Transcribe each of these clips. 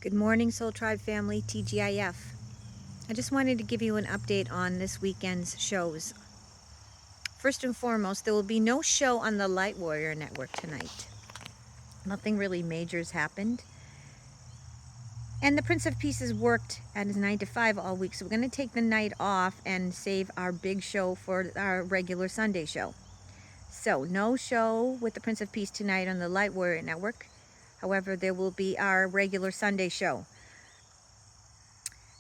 Good morning, Soul Tribe family, TGIF. I just wanted to give you an update on this weekend's shows. First and foremost, there will be no show on the Light Warrior Network tonight. Nothing really major has happened. And the Prince of Peace has worked at his 9 to 5 all week, so we're going to take the night off and save our big show for our regular Sunday show. So, no show with the Prince of Peace tonight on the Light Warrior Network. However, there will be our regular Sunday show.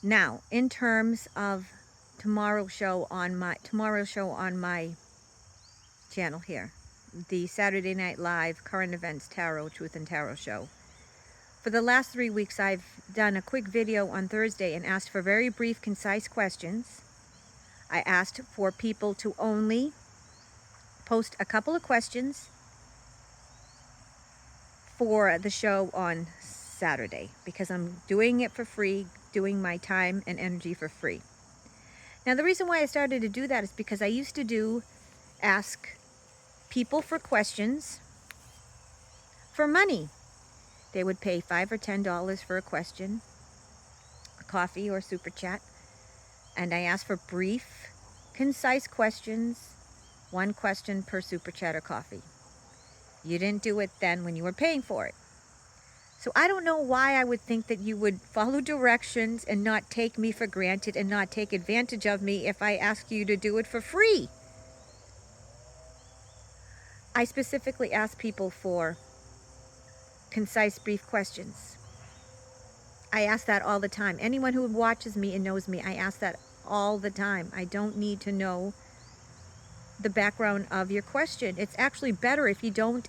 Now, in terms of tomorrow's show on my channel here, the Saturday Night Live Current Events Tarot Truth and Tarot show. For the last 3 weeks, I've done a quick video on Thursday and asked for very brief, concise questions. I asked for people to only post a couple of questions for the show on Saturday because I'm doing it for free, doing my time and energy for free. Now, the reason why I started to do that is because I used to ask people for questions for money. They would pay $5 or $10 for a question, a coffee or a super chat, and I asked for brief, concise questions, one question per super chat or coffee. You didn't do it then when you were paying for it. So I don't know why I would think that you would follow directions and not take me for granted and not take advantage of me if I ask you to do it for free. I specifically ask people for concise, brief questions. I ask that all the time. Anyone who watches me and knows me, I ask that all the time. I don't need to know the background of your question. It's actually better if you don't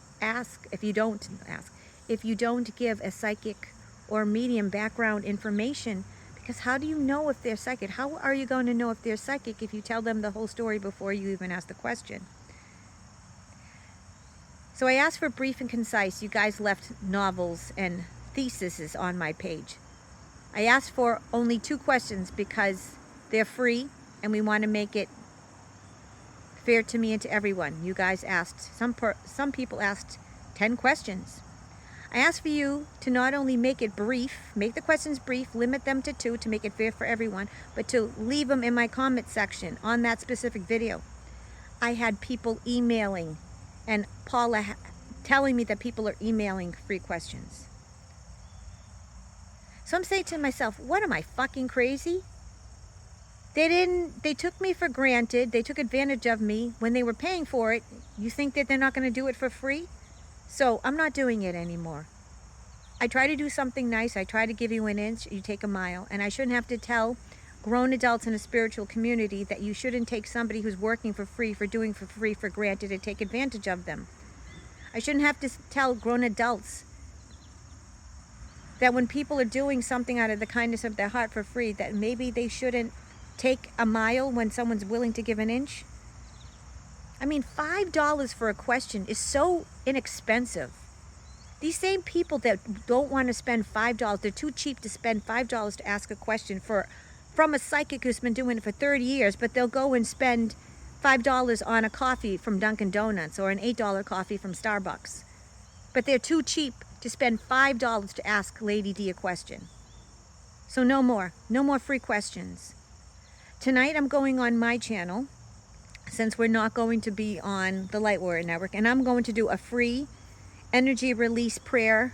give a psychic or medium background information, because how do you know if they're psychic? How are you going to know if they're psychic if you tell them the whole story before you even ask the question? So I asked for brief and concise. You guys left novels and theses on my page. I asked for only 2 questions because they're free and we want to make it fair to me and to everyone. You guys asked, some people asked 10 questions. I asked for you to not only make it brief, make the questions brief, limit them to 2 to make it fair for everyone, but to leave them in my comment section on that specific video. I had people emailing, and Paula telling me that people are emailing free questions. So I'm saying to myself, what am I, fucking crazy? They took me for granted. They took advantage of me when they were paying for it. You think that they're not going to do it for free? So I'm not doing it anymore. I try to do something nice. I try to give you an inch, you take a mile. And I shouldn't have to tell grown adults in a spiritual community that you shouldn't take somebody who's working for free, for doing for free, for granted, and take advantage of them. I shouldn't have to tell grown adults that when people are doing something out of the kindness of their heart for free, that maybe they shouldn't take a mile when someone's willing to give an inch. I mean, $5 for a question is so inexpensive. These same people that don't want to spend $5, they're too cheap to spend $5 to ask a question from a psychic who's been doing it for 30 years, but they'll go and spend $5 on a coffee from Dunkin' Donuts or an $8 coffee from Starbucks. But they're too cheap to spend $5 to ask Lady D a question. So no more free questions. Tonight I'm going on my channel, since we're not going to be on the Light Warrior Network, and I'm going to do a free energy release prayer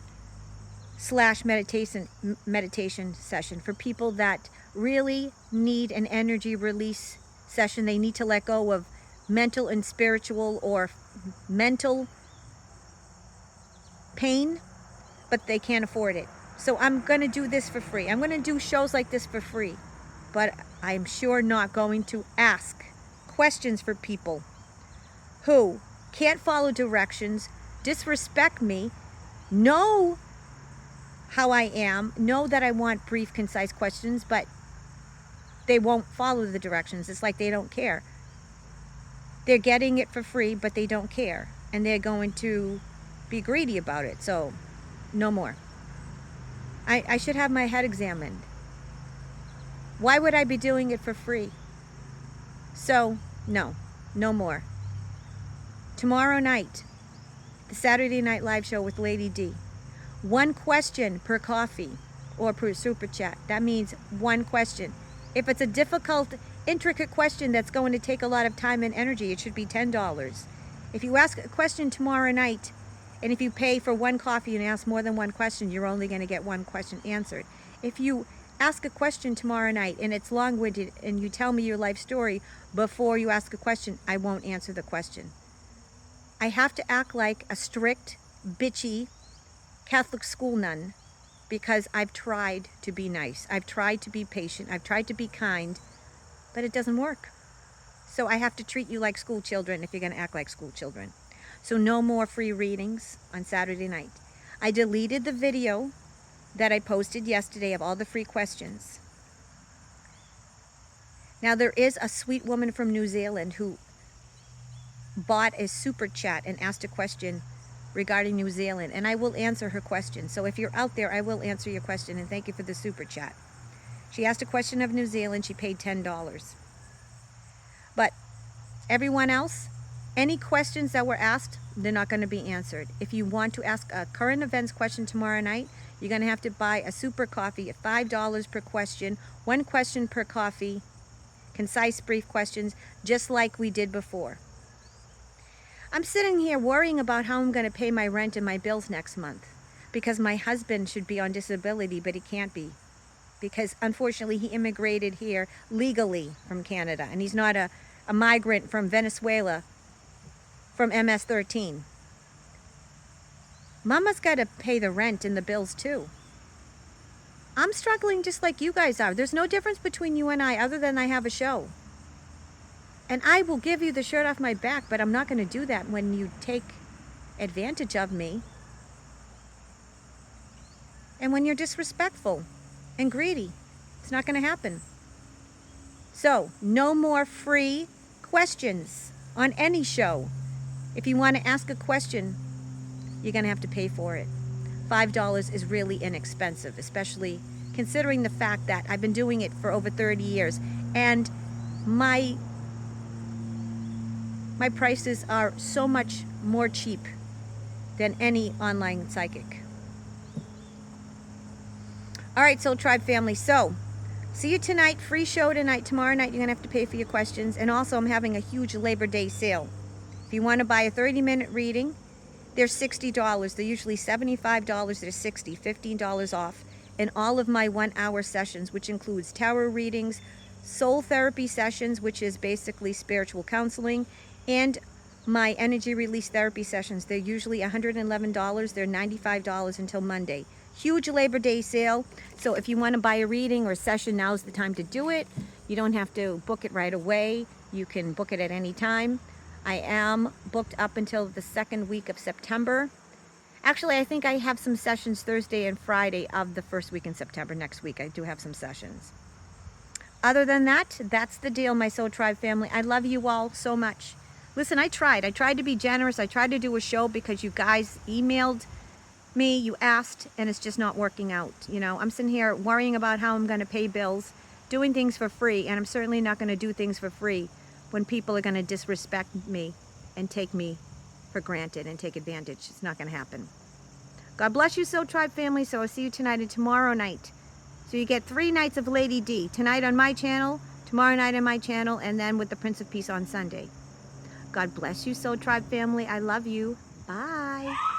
/ meditation session for people that really need an energy release session. They need to let go of mental and spiritual or mental pain, but they can't afford it. So I'm going to do this for free. I'm going to do shows like this for free, but I'm sure not going to ask questions for people who can't follow directions, disrespect me, know how I am, know that I want brief, concise questions, but they won't follow the directions. It's like they don't care. They're getting it for free, but they don't care. And they're going to be greedy about it. So, no more. I should have my head examined. Why would I be doing it for free? So, no more. Tomorrow night, the Saturday Night Live show with Lady D. 1 question per coffee. or per super chat. That means one question. If it's a difficult, intricate question that's going to take a lot of time and energy, it should be $10. If you ask a question tomorrow night, and if you pay for one coffee and ask more than one question, you're only going to get one question answered. If you ask a question tomorrow night and it's long-winded and you tell me your life story before you ask a question, I won't answer the question. I have to act like a strict, bitchy Catholic school nun because I've tried to be nice. I've tried to be patient. I've tried to be kind, but it doesn't work. So I have to treat you like school children if you're going to act like school children. So no more free readings on Saturday night. I deleted the video that I posted yesterday of all the free questions. Now there is a sweet woman from New Zealand who bought a super chat and asked a question regarding New Zealand, and I will answer her question. So if you're out there, I will answer your question, and thank you for the super chat. She asked a question of New Zealand. She paid $10. But everyone else, any questions that were asked, they're not going to be answered. If you want to ask a current events question tomorrow night, you're going to have to buy a super coffee at $5 per question, one question per coffee, concise, brief questions, just like we did before. I'm sitting here worrying about how I'm going to pay my rent and my bills next month because my husband should be on disability, but he can't be because unfortunately he immigrated here legally from Canada, and he's not a migrant from Venezuela from MS-13. Mama's got to pay the rent and the bills too. I'm struggling just like you guys are. There's no difference between you and I other than I have a show. And I will give you the shirt off my back, but I'm not going to do that when you take advantage of me. And when you're disrespectful and greedy. It's not going to happen. So, no more free questions on any show. If you want to ask a question, you're going to have to pay for it. $5 is really inexpensive, especially considering the fact that I've been doing it for over 30 years. And my prices are so much more cheap than any online psychic. All right, Soul Tribe family. So, see you tonight. Free show tonight. Tomorrow night, you're going to have to pay for your questions. And also, I'm having a huge Labor Day sale. If you want to buy a 30-minute reading, they're $60. They're usually $75. They're $60, $15 off. And all of my 1-hour sessions, which includes tarot readings, soul therapy sessions, which is basically spiritual counseling, and my energy release therapy sessions. They're usually $111. They're $95 until Monday. Huge Labor Day sale. So if you want to buy a reading or a session, now's the time to do it. You don't have to book it right away. You can book it at any time. I am booked up until the second week of September. Actually, I think I have some sessions Thursday and Friday of the first week in September. Next week, I do have some sessions. Other than that, that's the deal, my Soul Tribe family. I love you all so much. Listen, I tried to be generous. I tried to do a show because you guys emailed me, you asked, and it's just not working out. You know, I'm sitting here worrying about how I'm going to pay bills, doing things for free, and I'm certainly not going to do things for free when people are going to disrespect me and take me for granted and take advantage. It's not going to happen. God bless you, Soul Tribe family. So I'll see you tonight and tomorrow night. So you get 3 nights of Lady D. Tonight on my channel, tomorrow night on my channel, and then with the Prince of Peace on Sunday. God bless you, Soul Tribe family. I love you. Bye.